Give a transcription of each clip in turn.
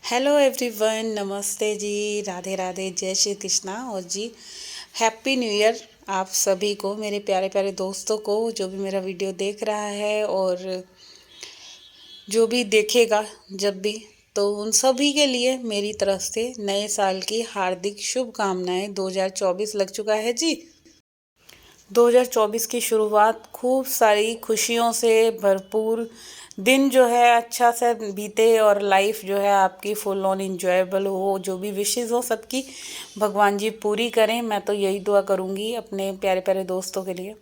Hello everyone, नमस्ते जी, राधे राधे, जय श्री कृष्णा। और जी हैप्पी न्यू ईयर आप सभी को, मेरे प्यारे प्यारे दोस्तों को, जो भी मेरा वीडियो देख रहा है और जो भी देखेगा जब भी, तो उन सभी के लिए मेरी तरफ से नए साल की हार्दिक शुभकामनाएं। 2024 लग चुका है जी। 2024 की शुरुआत खूब सारी खुशियों से भरपूर दिन जो है अच्छा से बीते और लाइफ जो है आपकी फुल ऑन इंजॉयबल हो। जो भी विशेज़ हो सबकी भगवान जी पूरी करें, मैं तो यही दुआ करूँगी अपने प्यारे प्यारे दोस्तों के लिए।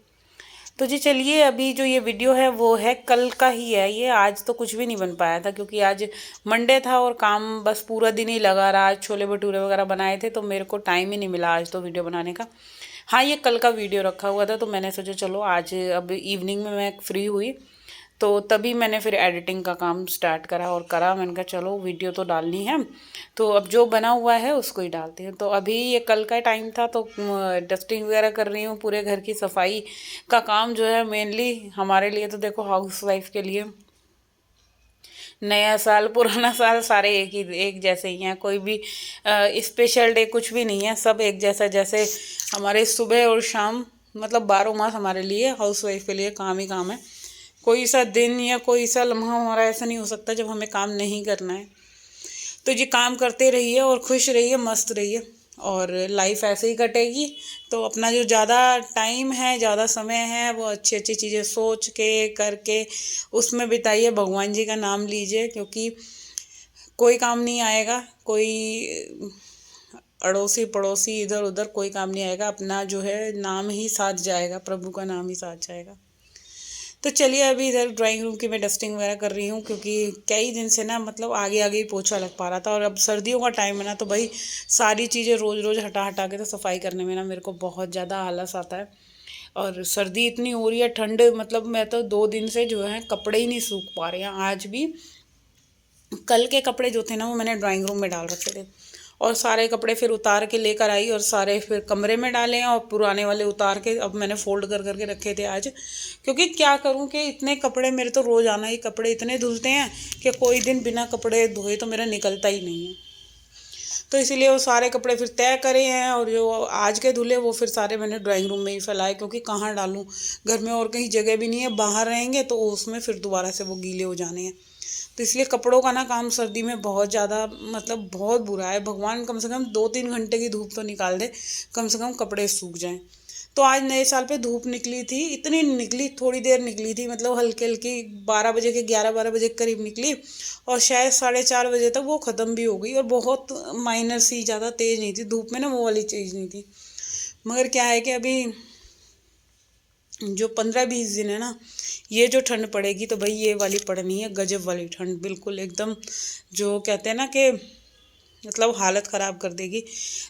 तो जी चलिए, अभी जो ये वीडियो है वो है कल का ही है। ये आज तो कुछ भी नहीं बन पाया था क्योंकि आज मंडे था और काम बस पूरा दिन ही लगा रहा। आज छोले भटूरे वगैरह बनाए थे तो मेरे को टाइम ही नहीं मिला आज तो वीडियो बनाने का। हाँ, ये कल का वीडियो रखा हुआ था तो मैंने सोचा चलो आज अब इवनिंग में मैं फ्री हुई तो तभी मैंने फिर एडिटिंग का काम स्टार्ट करा और करा। मैंने कहा चलो वीडियो तो डालनी है, तो अब जो बना हुआ है उसको ही डालते हैं। तो अभी ये कल का टाइम था तो डस्टिंग वगैरह कर रही हूँ, पूरे घर की सफाई का काम जो है मेनली हमारे लिए। तो देखो हाउस वाइफ के लिए नया साल पुराना साल सारे एक जैसे ही हैं। कोई भी स्पेशल डे कुछ भी नहीं है, सब एक जैसा। जैसे हमारे सुबह और शाम मतलब 12 मास हमारे लिए हाउस वाइफ के लिए काम ही काम है। कोई सा दिन या कोई सा लम्हा हमारा ऐसा नहीं हो सकता जब हमें काम नहीं करना है। तो ये काम करते रहिए और खुश रहिए, मस्त रहिए और लाइफ ऐसे ही कटेगी। तो अपना जो ज़्यादा टाइम है, ज़्यादा समय है, वो अच्छी अच्छी चीज़ें सोच के करके उसमें बिताइए। भगवान जी का नाम लीजिए क्योंकि कोई काम नहीं आएगा, कोई अड़ोसी पड़ोसी इधर उधर कोई काम नहीं आएगा। अपना जो है नाम ही साथ जाएगा, प्रभु का नाम ही साथ जाएगा। तो चलिए, अभी इधर ड्राइंग रूम की मैं डस्टिंग वगैरह कर रही हूँ क्योंकि कई दिन से ना मतलब आगे आगे ही पोछा लग पा रहा था। और अब सर्दियों का टाइम है ना, तो भाई सारी चीज़ें रोज़ रोज़ हटा हटा के तो सफाई करने में ना मेरे को बहुत ज़्यादा आलस आता है। और सर्दी इतनी हो रही है, ठंड मतलब मैं तो 2 दिन से जो है कपड़े ही नहीं सूख पा रहे हैं। आज भी कल के कपड़े जो थे ना वो मैंने ड्राइंग रूम में डाल रखे थे और सारे कपड़े फिर उतार के लेकर आई और सारे फिर कमरे में डाले और पुराने वाले उतार के अब मैंने फोल्ड कर करके रखे थे आज। क्योंकि क्या करूं कि इतने कपड़े मेरे तो रोज़ाना ही कपड़े इतने धुलते हैं कि कोई दिन बिना कपड़े धोए तो मेरा निकलता ही नहीं है। तो इसीलिए वो सारे कपड़े फिर तय करे हैं और जो आज के धुले वो फिर सारे मैंने ड्राइंग रूम में ही फैलाए क्योंकि कहाँ डालूं, घर में और कहीं जगह भी नहीं है। बाहर रहेंगे तो उसमें फिर दोबारा से वो गीले हो जाने हैं। तो इसलिए कपड़ों का ना काम सर्दी में बहुत ज़्यादा मतलब बहुत बुरा है। भगवान कम से कम 2-3 घंटे की धूप तो निकाल दे, कम से कम कपड़े सूख जाएं। तो आज नए साल पे धूप निकली थी, इतनी निकली, थोड़ी देर निकली थी, मतलब हल्की हल्की 12 बजे के 11-12 बजे के करीब निकली और शायद 4:30 बजे तक वो ख़त्म भी हो गई। और बहुत माइनर सी, ज़्यादा तेज़ नहीं थी धूप में ना, वो वाली चीज़ नहीं थी। मगर क्या है कि अभी जो 15-20 दिन है ना, ये जो ठंड पड़ेगी तो भाई ये वाली पड़नी है, गजब वाली ठंड, बिल्कुल एकदम जो कहते हैं ना कि मतलब हालत ख़राब कर देगी।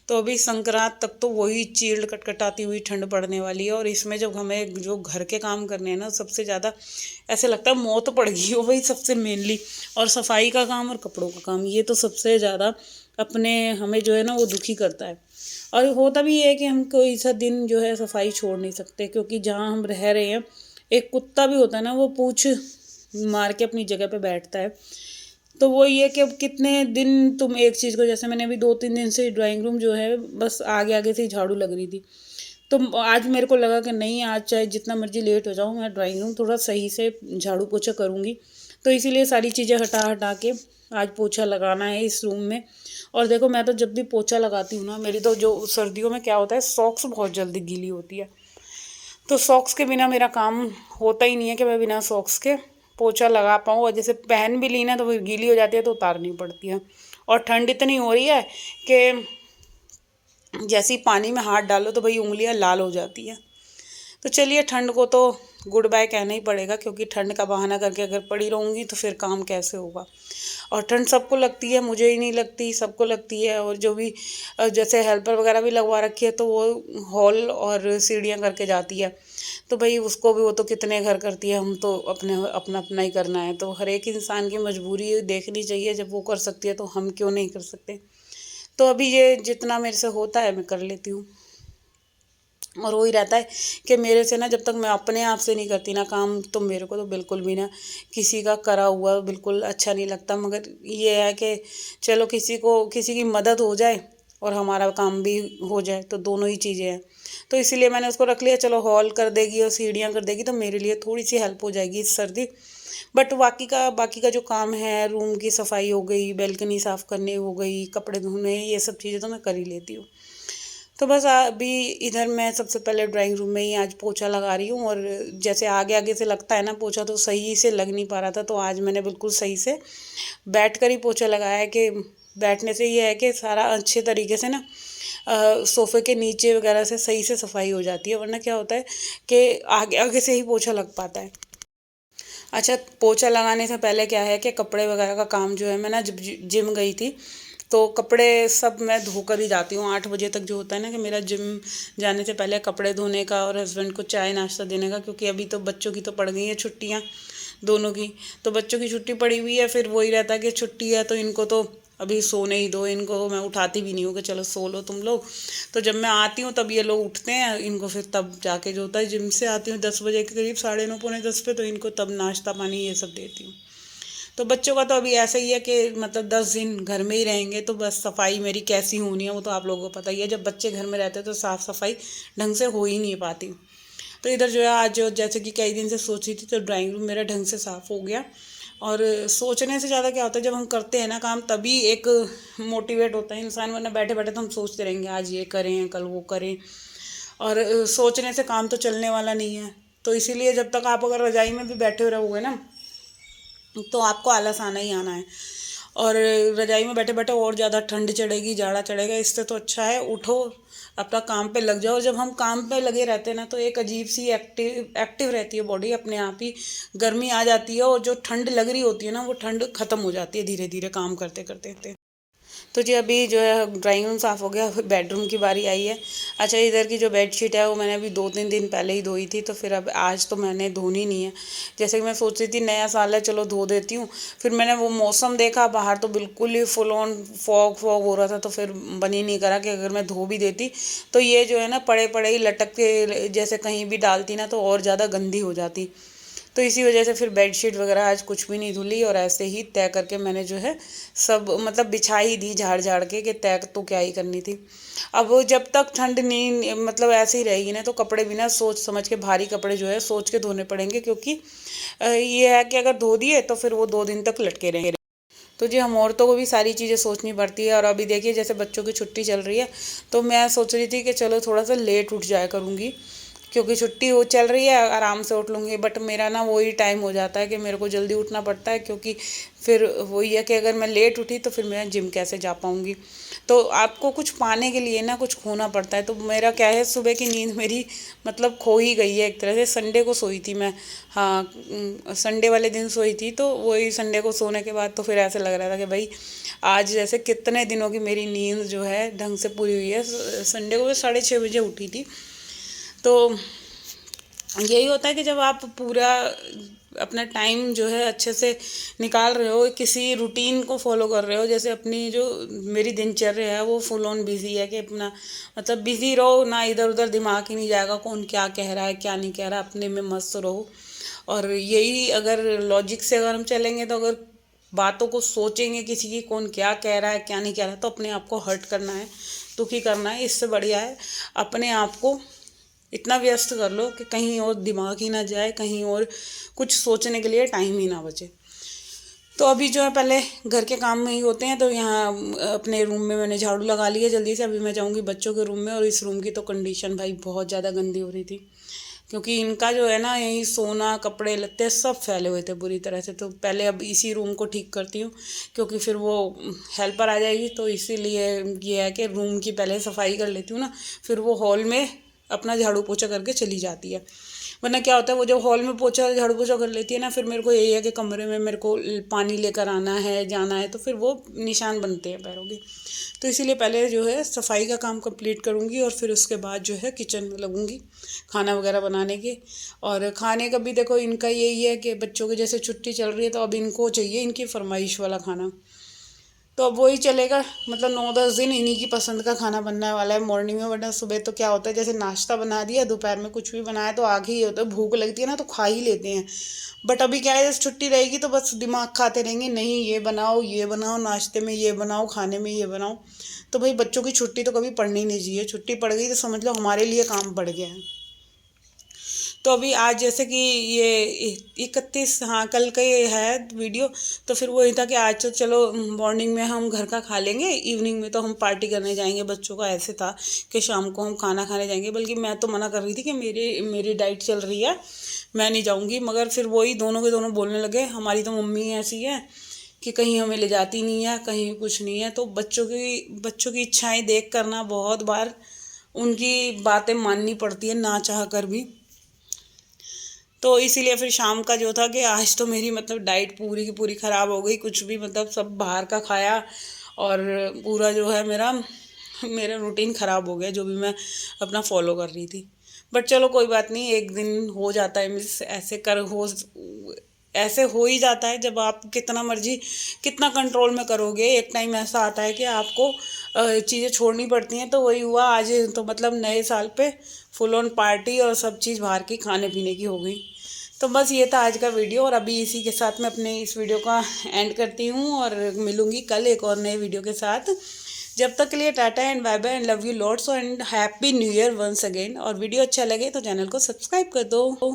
तो अभी संक्रांत तक तो वही चील्ड कटकटाती हुई ठंड पड़ने वाली है। और इसमें जब हमें जो घर के काम करने हैं ना, सबसे ज़्यादा ऐसे लगता है मौत पड़ गई हो वही सबसे मेनली। और सफाई का काम और कपड़ों का काम, ये तो सबसे ज़्यादा अपने हमें जो है ना वो दुखी करता है। और होता भी ये है कि हम कोई सा दिन जो है सफाई छोड़ नहीं सकते क्योंकि जहाँ हम रह रहे हैं एक कुत्ता भी होता है ना, वो पूंछ मार के अपनी जगह पे बैठता है। तो वो ये कि अब कितने दिन तुम एक चीज़ को, जैसे मैंने अभी 2-3 दिन से ड्राइंग रूम जो है बस आगे आगे से ही झाड़ू लग रही थी। तो आज मेरे को लगा कि नहीं, आज चाहे जितना मर्जी लेट हो जाऊँ मैं ड्राइंग रूम थोड़ा सही से झाड़ू पोछा करूँगी। तो इसीलिए सारी चीज़ें हटा हटा के आज पोछा लगाना है इस रूम में। और देखो, मैं तो जब भी पोछा लगाती हूँ ना, मेरी तो जो सर्दियों में क्या होता है, सॉक्स बहुत जल्दी गीली होती है। तो सॉक्स के बिना मेरा काम होता ही नहीं है कि मैं बिना सॉक्स के पोछा लगा पाऊँ। और जैसे पहन भी ली ना तो वो गीली हो जाती है तो उतारनी पड़ती है। और ठंड इतनी हो रही है कि जैसे ही पानी में हाथ डालो तो भाई उंगलियां लाल हो जाती हैं। तो चलिए, ठंड को तो गुड बाय कहना ही पड़ेगा क्योंकि ठंड का बहाना करके अगर पड़ी रहूँगी तो फिर काम कैसे होगा। और ठंड सबको लगती है, मुझे ही नहीं लगती, सबको लगती है। और जो भी जैसे हेल्पर वगैरह भी लगवा रखी है तो वो हॉल और सीढ़ियाँ करके जाती है। तो भाई उसको भी, वो तो कितने घर करती है, हम तो अपने अपना अपना ही करना है। तो हर एक इंसान की मजबूरी देखनी चाहिए, जब वो कर सकती है तो हम क्यों नहीं कर सकते। तो अभी ये जितना मेरे से होता है मैं कर लेती हूँ। और वही रहता है कि मेरे से ना जब तक मैं अपने आप से नहीं करती ना काम, तो मेरे को तो बिल्कुल भी ना किसी का करा हुआ बिल्कुल अच्छा नहीं लगता। मगर ये है कि चलो किसी को किसी की मदद हो जाए और हमारा काम भी हो जाए, तो दोनों ही चीज़ें हैं। तो इसीलिए मैंने उसको रख लिया, चलो हॉल कर देगी और सीढ़ियाँ कर देगी तो मेरे लिए थोड़ी सी हेल्प हो जाएगी इस सर्दी। बट बाकी का जो काम है, रूम की सफाई हो गई, बैल्कनी साफ़ करनी हो गई, कपड़े धोने, ये सब चीज़ें तो मैं कर ही लेती हूँ। तो बस अभी इधर मैं सबसे पहले ड्राइंग रूम में ही आज पोछा लगा रही हूँ। और जैसे आगे आगे से लगता है ना पोछा, तो सही से लग नहीं पा रहा था, तो आज मैंने बिल्कुल सही से बैठ कर ही पोछा लगाया है। कि बैठने से ये है कि सारा अच्छे तरीके से ना सोफ़े के नीचे वगैरह से सही से सफाई हो जाती है। वरना क्या होता है कि आगे आगे से ही पोछा लग पाता है। अच्छा, पोछा लगाने से पहले क्या है कि कपड़े वगैरह का काम जो है, मैं ना जब जिम गई थी तो कपड़े सब मैं धोकर ही जाती हूँ 8 बजे तक। जो होता है ना कि मेरा जिम जाने से पहले कपड़े धोने का और हस्बैंड को चाय नाश्ता देने का, क्योंकि अभी तो बच्चों की तो पड़ गई हैं छुट्टियाँ दोनों की। तो बच्चों की छुट्टी पड़ी हुई है, फिर वही रहता है कि छुट्टी है तो इनको तो अभी सोने ही दो। इनको मैं उठाती भी नहीं हूँ कि चलो सो लो तुम लोग। तो जब मैं आती हूँ तब ये लोग उठते हैं, इनको फिर तब जाके जो होता है, जिम से आती हूँ 10 बजे के करीब, 9:30 पौने 10 पे, तो इनको तब नाश्ता पानी ये सब देती हूँ। तो बच्चों का तो अभी ऐसा ही है कि मतलब 10 दिन घर में ही रहेंगे, तो बस सफाई मेरी कैसी होनी है वो तो आप लोगों को पता ही है। जब बच्चे घर में रहते हैं तो साफ़ सफाई ढंग से हो ही नहीं पाती। तो इधर जो है आज जैसे कि कई दिन से सोची थी, तो ड्राइंग रूम मेरा ढंग से साफ़ हो गया। और सोचने से ज़्यादा क्या होता है, जब हम करते हैं ना काम तभी एक मोटिवेट होता है इंसान। वरना बैठे बैठे तो हम सोचते रहेंगे आज ये करें कल वो करें, और सोचने से काम तो चलने वाला नहीं है। तो इसीलिए जब तक आप अगर रजाई में भी बैठे रहोगे ना, तो आपको आलस आना ही आना है। और रजाई में बैठे बैठे और ज़्यादा ठंड चढ़ेगी, जाड़ा चढ़ेगा। इससे तो अच्छा है उठो, अपना काम पे लग जाओ। जब हम काम पे लगे रहते हैं ना, तो एक अजीब सी एक्टिव एक्टिव रहती है बॉडी, अपने आप ही गर्मी आ जाती है। और जो ठंड लग रही होती है ना, वो ठंड ख़त्म हो जाती है धीरे धीरे काम करते करते। तो जी अभी जो है ड्राइंग रूम साफ़ हो गया, फिर बेडरूम की बारी आई है। अच्छा, इधर की जो बेडशीट है वो मैंने अभी 2-3 दिन पहले ही धोई थी, तो फिर अब आज तो मैंने धोनी नहीं है। जैसे कि मैं सोच रही थी नया साल है चलो धो देती हूँ। फिर मैंने वो मौसम देखा बाहर, तो बिल्कुल ही फुल ऑन फॉग फॉग हो रहा था, तो फिर मन ही नहीं करा कि अगर मैं धो भी देती तो ये जो है ना पड़े पड़े ही लटक के जैसे कहीं भी डालती ना तो और ज़्यादा गंदी हो जाती। तो इसी वजह से फिर बेडशीट वगैरह आज कुछ भी नहीं धुली, और ऐसे ही तय करके मैंने जो है सब मतलब बिछा ही दी झाड़ झाड़ के, कि तय तो क्या ही करनी थी। अब वो जब तक ठंड नहीं मतलब ऐसे ही रहेगी ना, तो कपड़े भी ना सोच समझ के, भारी कपड़े जो है सोच के धोने पड़ेंगे। क्योंकि ये है कि अगर धो दिए तो फिर वो 2 दिन तक लटके रहेंगे। तो जी हम औरतों को भी सारी चीज़ें सोचनी पड़ती है। और अभी देखिए जैसे बच्चों की छुट्टी चल रही है, तो मैं सोच रही थी कि चलो थोड़ा सा लेट उठ जाया करूँगी, क्योंकि छुट्टी हो चल रही है आराम से उठ लूँगी। बट मेरा ना वही टाइम हो जाता है कि मेरे को जल्दी उठना पड़ता है, क्योंकि फिर वही है कि अगर मैं लेट उठी तो फिर मैं जिम कैसे जा पाऊँगी। तो आपको कुछ पाने के लिए ना कुछ खोना पड़ता है। तो मेरा क्या है, सुबह की नींद मेरी मतलब खो ही गई है एक तरह से। संडे को सोई थी मैं, हाँ संडे वाले दिन सोई थी। तो वही संडे को सोने के बाद तो फिर ऐसे लग रहा था कि भाई आज जैसे कितने दिनों की मेरी नींद जो है ढंग से पूरी हुई है। संडे को मैं 6:30 बजे उठी थी। तो यही होता है कि जब आप पूरा अपना टाइम जो है अच्छे से निकाल रहे हो, किसी रूटीन को फॉलो कर रहे हो, जैसे अपनी जो मेरी दिनचर्या है वो फुल ऑन बिजी है, कि अपना मतलब बिजी रहो ना, इधर उधर दिमाग ही नहीं जाएगा कौन क्या कह रहा है क्या नहीं कह रहा, अपने में मस्त रहो। और यही अगर लॉजिक से अगर हम चलेंगे, तो अगर बातों को सोचेंगे किसी की कौन क्या कह रहा है क्या नहीं कह रहा है, तो अपने आप को हर्ट करना है, दुखी करना है। इससे बढ़िया है अपने आप को इतना व्यस्त कर लो कि कहीं और दिमाग ही ना जाए, कहीं और कुछ सोचने के लिए टाइम ही ना बचे। तो अभी जो है पहले घर के काम में ही होते हैं। तो यहाँ अपने रूम में मैंने झाड़ू लगा लिया जल्दी से। अभी मैं जाऊँगी बच्चों के रूम में। और इस रूम की तो कंडीशन भाई बहुत ज़्यादा गंदी हो रही थी, क्योंकि इनका जो है ना यही सोना कपड़े लत्ते सब फैले हुए थे बुरी तरह से। तो पहले अब इसी रूम को ठीक करती हूँ, क्योंकि फिर वो हेल्पर आ जाएगी। तो इसीलिए ये है कि रूम की पहले सफाई कर लेती हूँ ना, फिर वो हॉल में अपना झाड़ू पोछा करके चली जाती है। वरना क्या होता है, वो जब हॉल में पोछा झाड़ू पोछा कर लेती है ना, फिर मेरे को यही है कि कमरे में मेरे को पानी लेकर आना है जाना है, तो फिर वो निशान बनते हैं पैरों के। तो इसीलिए पहले जो है सफाई का काम कंप्लीट करूँगी, और फिर उसके बाद जो है किचन में लगूँगी खाना वगैरह बनाने के। और खाने का भी देखो इनका यही है कि बच्चों की जैसे छुट्टी चल रही है, तो अब इनको चाहिए इनकी फरमाइश वाला खाना। तो अब वही चलेगा, मतलब 9-10 दिन इन्हीं की पसंद का खाना बनने वाला है मॉर्निंग में। वरना सुबह तो क्या होता है, जैसे नाश्ता बना दिया, दोपहर में कुछ भी बनाया तो आगे ही होता है, भूख लगती है ना तो खा ही लेते हैं। बट अभी क्या है, जैसे छुट्टी रहेगी तो बस दिमाग खाते रहेंगे, नहीं ये बनाओ, नाश्ते में ये बनाओ, खाने में ये बनाओ। तो भाई बच्चों की छुट्टी तो कभी पड़नी नहीं चाहिए, छुट्टी पड़ गई तो समझ लो हमारे लिए काम बढ़ गया है। तो अभी आज जैसे कि ये 31, हाँ कल का ये है वीडियो, तो फिर वही था कि आज तो चलो मॉर्निंग में हम घर का खा लेंगे, इवनिंग में तो हम पार्टी करने जाएंगे। बच्चों का ऐसे था कि शाम को हम खाना खाने जाएंगे, बल्कि मैं तो मना कर रही थी कि मेरी डाइट चल रही है, मैं नहीं जाऊँगी। मगर फिर वही दोनों के दोनों बोलने लगे, हमारी तो मम्मी ऐसी है कि कहीं हमें ले जाती नहीं है, कहीं कुछ नहीं है। तो बच्चों की इच्छाएं देख करना, बहुत बार उनकी बातें माननी पड़ती है ना चाह कर भी। तो इसीलिए फिर शाम का जो था कि आज तो मेरी मतलब डाइट पूरी की पूरी ख़राब हो गई, कुछ भी मतलब सब बाहर का खाया, और पूरा जो है मेरा रूटीन ख़राब हो गया जो भी मैं अपना फॉलो कर रही थी। बट चलो कोई बात नहीं, एक दिन हो जाता है, मिस ऐसे हो ही जाता है। जब आप कितना मर्जी कितना कंट्रोल में करोगे, एक टाइम ऐसा आता है कि आपको चीज़ें छोड़नी पड़ती हैं। तो वही हुआ आज, तो मतलब नए साल पे फुल ऑन पार्टी और सब चीज़ बाहर की खाने पीने की हो गई। तो बस ये था आज का वीडियो, और अभी इसी के साथ मैं अपने इस वीडियो का एंड करती हूँ, और मिलूँगी कल एक और नए वीडियो के साथ। जब तक के लिए tata and bye bye and love you lots and happy new year once again. और वीडियो अच्छा लगे तो चैनल को सब्सक्राइब कर दो।